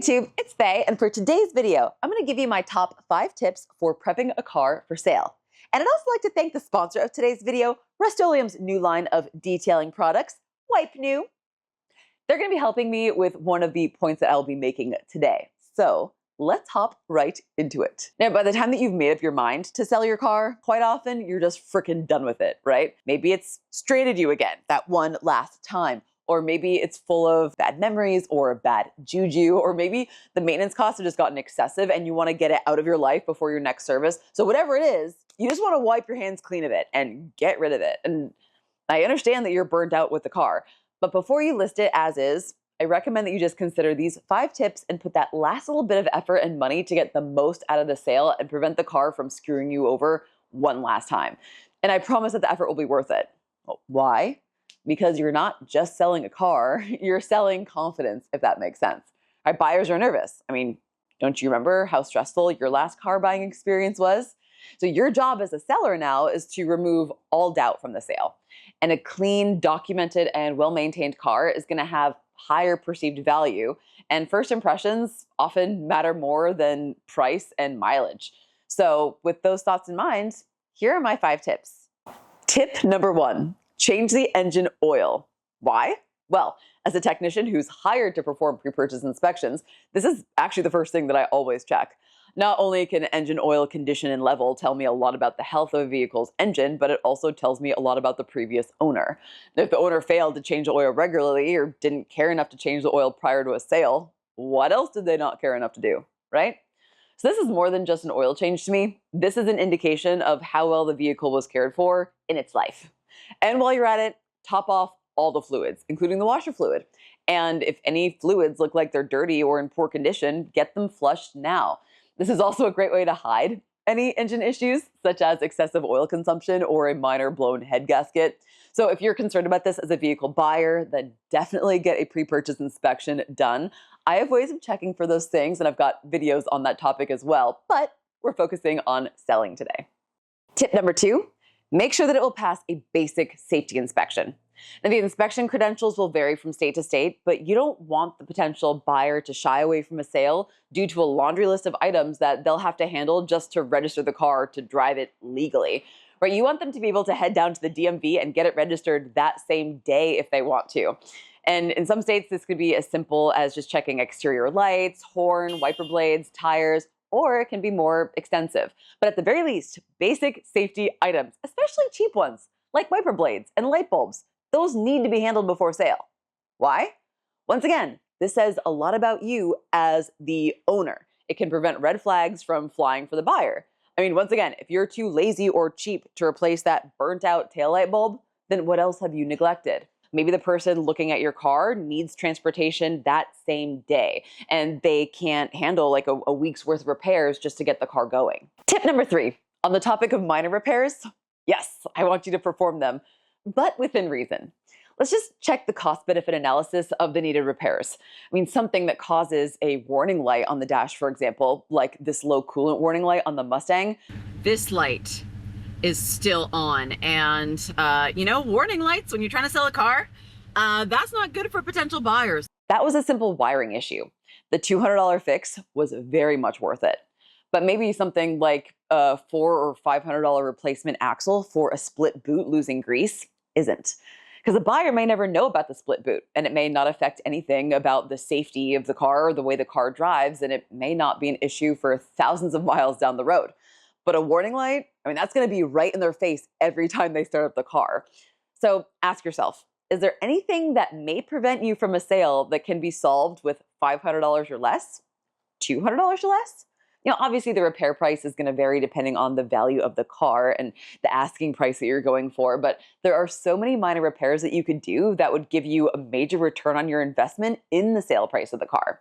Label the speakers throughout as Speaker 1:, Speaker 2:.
Speaker 1: YouTube, it's Faye, and for today's video, I'm going to give you my top 5 tips for prepping a car for sale. And I'd also like to thank the sponsor of today's video, Rust-Oleum's new line of detailing products, Wipe New. They're going to be helping me with one of the points that I'll be making today. So let's hop right into it. Now, by the time that you've made up your mind to sell your car, quite often you're just freaking done with it, right? Maybe it's straight at you again, that one last time. Or maybe it's full of bad memories or bad juju, or maybe the maintenance costs have just gotten excessive and you want to get it out of your life before your next service. So whatever it is, you just want to wipe your hands clean of it and get rid of it. And I understand that you're burned out with the car, but before you list it as is, I recommend that you just consider these 5 tips and put that last little bit of effort and money to get the most out of the sale and prevent the car from screwing you over one last time. And I promise that the effort will be worth it. Well, why? Because you're not just selling a car, you're selling confidence, if that makes sense. Our buyers are nervous. I mean, don't you remember how stressful your last car buying experience was? So your job as a seller now is to remove all doubt from the sale. And a clean, documented, and well-maintained car is going to have higher perceived value. And first impressions often matter more than price and mileage. So with those thoughts in mind, here are my 5 tips. Tip number 1. Change the engine oil. Why? Well, as a technician who's hired to perform pre-purchase inspections, this is actually the first thing that I always check. Not only can engine oil condition and level tell me a lot about the health of a vehicle's engine, but it also tells me a lot about the previous owner. If the owner failed to change the oil regularly or didn't care enough to change the oil prior to a sale, what else did they not care enough to do, right? So this is more than just an oil change to me. This is an indication of how well the vehicle was cared for in its life. And while you're at it, top off all the fluids, including the washer fluid. And if any fluids look like they're dirty or in poor condition, get them flushed now. This is also a great way to hide any engine issues, such as excessive oil consumption or a minor blown head gasket. So if you're concerned about this as a vehicle buyer, then definitely get a pre-purchase inspection done. I have ways of checking for those things, and I've got videos on that topic as well, but we're focusing on selling today. Tip number 2. Make sure that it will pass a basic safety inspection. Now, the inspection credentials will vary from state to state, but you don't want the potential buyer to shy away from a sale due to a laundry list of items that they'll have to handle just to register the car to drive it legally. Right? You want them to be able to head down to the DMV and get it registered that same day if they want to. And in some states, this could be as simple as just checking exterior lights, horn, wiper blades, tires, or it can be more extensive. But at the very least, basic safety items, especially cheap ones, like wiper blades and light bulbs, those need to be handled before sale. Why? Once again, this says a lot about you as the owner. It can prevent red flags from flying for the buyer. I mean, once again, if you're too lazy or cheap to replace that burnt out taillight bulb, then what else have you neglected? Maybe the person looking at your car needs transportation that same day, and they can't handle like a week's worth of repairs just to get the car going. Tip number 3, on the topic of minor repairs, yes, I want you to perform them, but within reason. Let's just check the cost-benefit analysis of the needed repairs. I mean, something that causes a warning light on the dash, for example, like this low coolant warning light on the Mustang.
Speaker 2: This light is still on, and warning lights when you're trying to sell a car, that's not good for potential buyers.
Speaker 1: That was a simple wiring issue. The $200 fix was very much worth it. But maybe something like a $400 or $500 replacement axle for a split boot losing grease isn't. Because the buyer may never know about the split boot, and it may not affect anything about the safety of the car or the way the car drives, and it may not be an issue for thousands of miles down the road. But a warning light, I mean, that's going to be right in their face every time they start up the car. So ask yourself, is there anything that may prevent you from a sale that can be solved with $500 or less? $200 or less? Obviously the repair price is going to vary depending on the value of the car and the asking price that you're going for, but there are so many minor repairs that you could do that would give you a major return on your investment in the sale price of the car.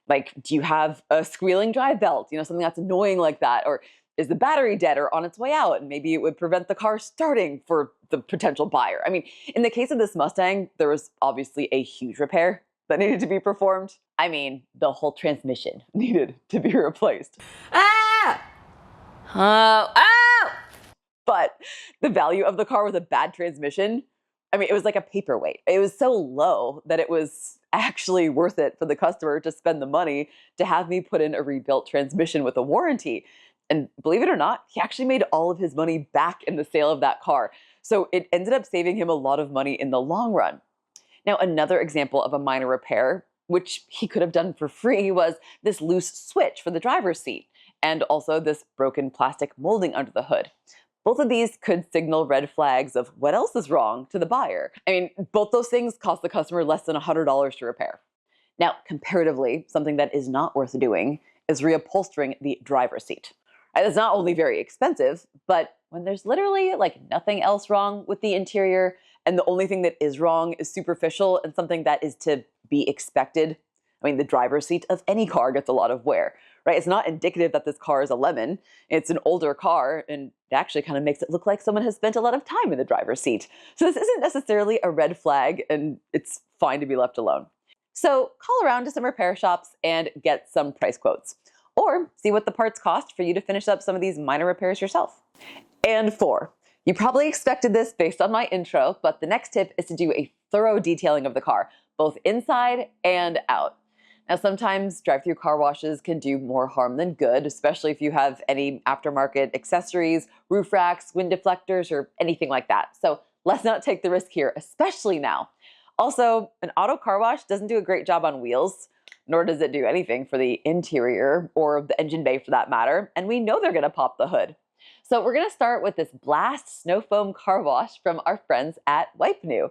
Speaker 1: Like, do you have a squealing drive belt? Something that's annoying like that, or is the battery dead or on its way out? And maybe it would prevent the car starting for the potential buyer. I mean, in the case of this Mustang, there was obviously a huge repair that needed to be performed. I mean, the whole transmission needed to be replaced.
Speaker 2: Ah! Oh!
Speaker 1: But the value of the car with a bad transmission I mean, it was like a paperweight. It was so low that it was actually worth it for the customer to spend the money to have me put in a rebuilt transmission with a warranty. And believe it or not, he actually made all of his money back in the sale of that car. So it ended up saving him a lot of money in the long run. Now, another example of a minor repair, which he could have done for free, was this loose switch for the driver's seat, and also this broken plastic molding under the hood. Both of these could signal red flags of what else is wrong to the buyer. I mean, both those things cost the customer less than $100 to repair. Now, comparatively, something that is not worth doing is reupholstering the driver's seat. It's not only very expensive, but when there's literally like nothing else wrong with the interior, and the only thing that is wrong is superficial and something that is to be expected. I mean, the driver's seat of any car gets a lot of wear, right? It's not indicative that this car is a lemon. It's an older car, and it actually kind of makes it look like someone has spent a lot of time in the driver's seat. So this isn't necessarily a red flag, and it's fine to be left alone. So call around to some repair shops and get some price quotes, or see what the parts cost for you to finish up some of these minor repairs yourself. And 4, you probably expected this based on my intro, but the next tip is to do a thorough detailing of the car, both inside and out. Now, sometimes drive-through car washes can do more harm than good, especially if you have any aftermarket accessories, roof racks, wind deflectors, or anything like that. So let's not take the risk here, especially now. Also, an auto car wash doesn't do a great job on wheels, nor does it do anything for the interior or the engine bay for that matter, and we know they're going to pop the hood. So we're going to start with this Blast Snow Foam car wash from our friends at Wipe New.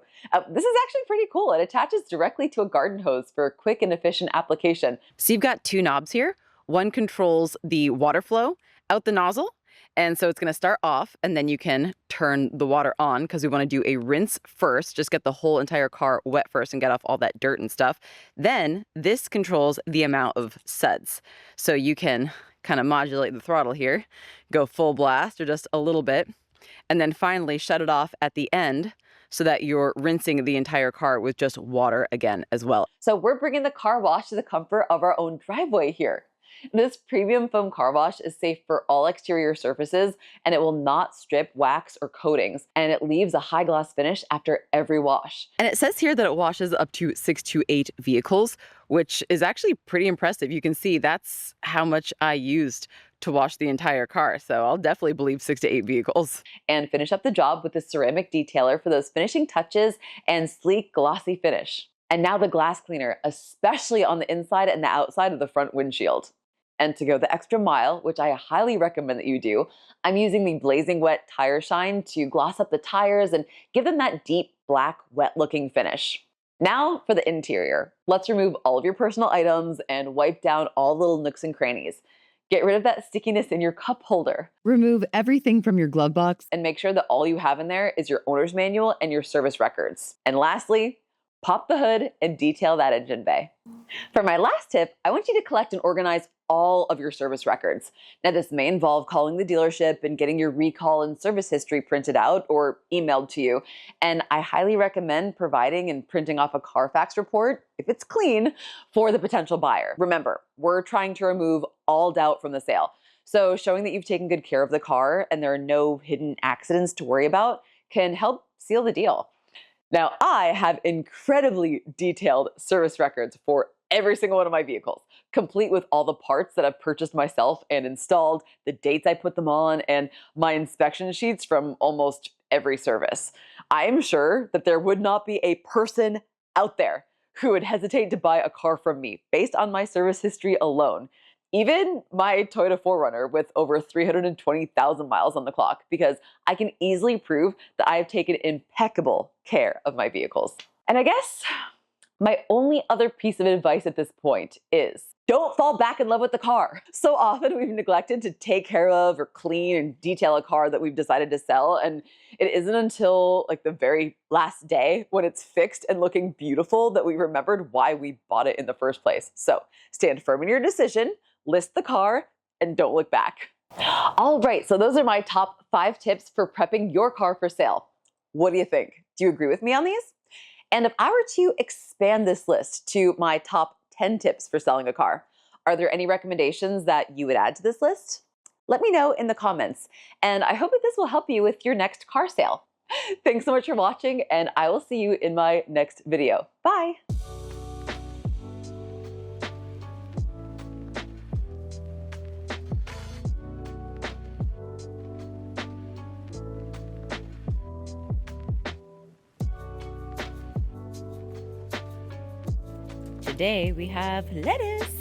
Speaker 1: This is actually pretty cool. It attaches directly to a garden hose for quick and efficient application.
Speaker 2: So you've got 2 knobs here. One controls the water flow out the nozzle. And so it's going to start off, and then you can turn the water on because we want to do a rinse first, just get the whole entire car wet first and get off all that dirt and stuff. Then this controls the amount of suds. So you can kind of modulate the throttle here, go full blast or just a little bit, and then finally shut it off at the end so that you're rinsing the entire car with just water again as well.
Speaker 1: So we're bringing the car wash to the comfort of our own driveway here. This premium foam car wash is safe for all exterior surfaces, and it will not strip wax or coatings, and it leaves a high gloss finish after every wash.
Speaker 2: And it says here that it washes up to 6 to 8 vehicles, which is actually pretty impressive. You can see that's how much I used to wash the entire car. So I'll definitely believe 6 to 8 vehicles.
Speaker 1: And finish up the job with a ceramic detailer for those finishing touches and sleek, glossy finish. And now the glass cleaner, especially on the inside and the outside of the front windshield. And to go the extra mile, which I highly recommend that you do, I'm using the Blazing Wet Tire Shine to gloss up the tires and give them that deep, black, wet-looking finish. Now for the interior. Let's remove all of your personal items and wipe down all little nooks and crannies. Get rid of that stickiness in your cup holder.
Speaker 2: Remove everything from your glove box.
Speaker 1: And make sure that all you have in there is your owner's manual and your service records. And lastly, pop the hood and detail that engine bay. For my last tip, I want you to collect and organize all of your service records. Now, this may involve calling the dealership and getting your recall and service history printed out or emailed to you. And I highly recommend providing and printing off a Carfax report, if it's clean, for the potential buyer. Remember, we're trying to remove all doubt from the sale. So showing that you've taken good care of the car and there are no hidden accidents to worry about can help seal the deal. Now, I have incredibly detailed service records for every single one of my vehicles, complete with all the parts that I've purchased myself and installed, the dates I put them on, and my inspection sheets from almost every service. I am sure that there would not be a person out there who would hesitate to buy a car from me based on my service history alone. Even my Toyota 4Runner with over 320,000 miles on the clock, because I can easily prove that I have taken impeccable care of my vehicles. And I guess my only other piece of advice at this point is don't fall back in love with the car. So often we've neglected to take care of or clean and detail a car that we've decided to sell, and it isn't until like the very last day when it's fixed and looking beautiful that we remembered why we bought it in the first place. So stand firm in your decision, list the car, and don't look back. All right, so those are my top 5 tips for prepping your car for sale. What do you think? Do you agree with me on these? And if I were to expand this list to my top 10 tips for selling a car, are there any recommendations that you would add to this list? Let me know in the comments, and I hope that this will help you with your next car sale. Thanks so much for watching, and I will see you in my next video. Bye.
Speaker 2: Today we have lettuce.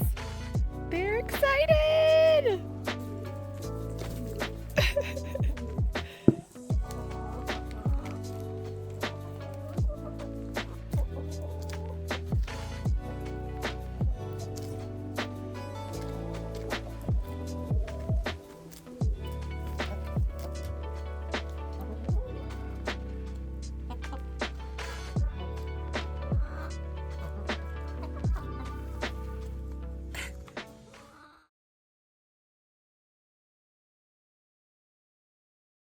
Speaker 2: Very excited!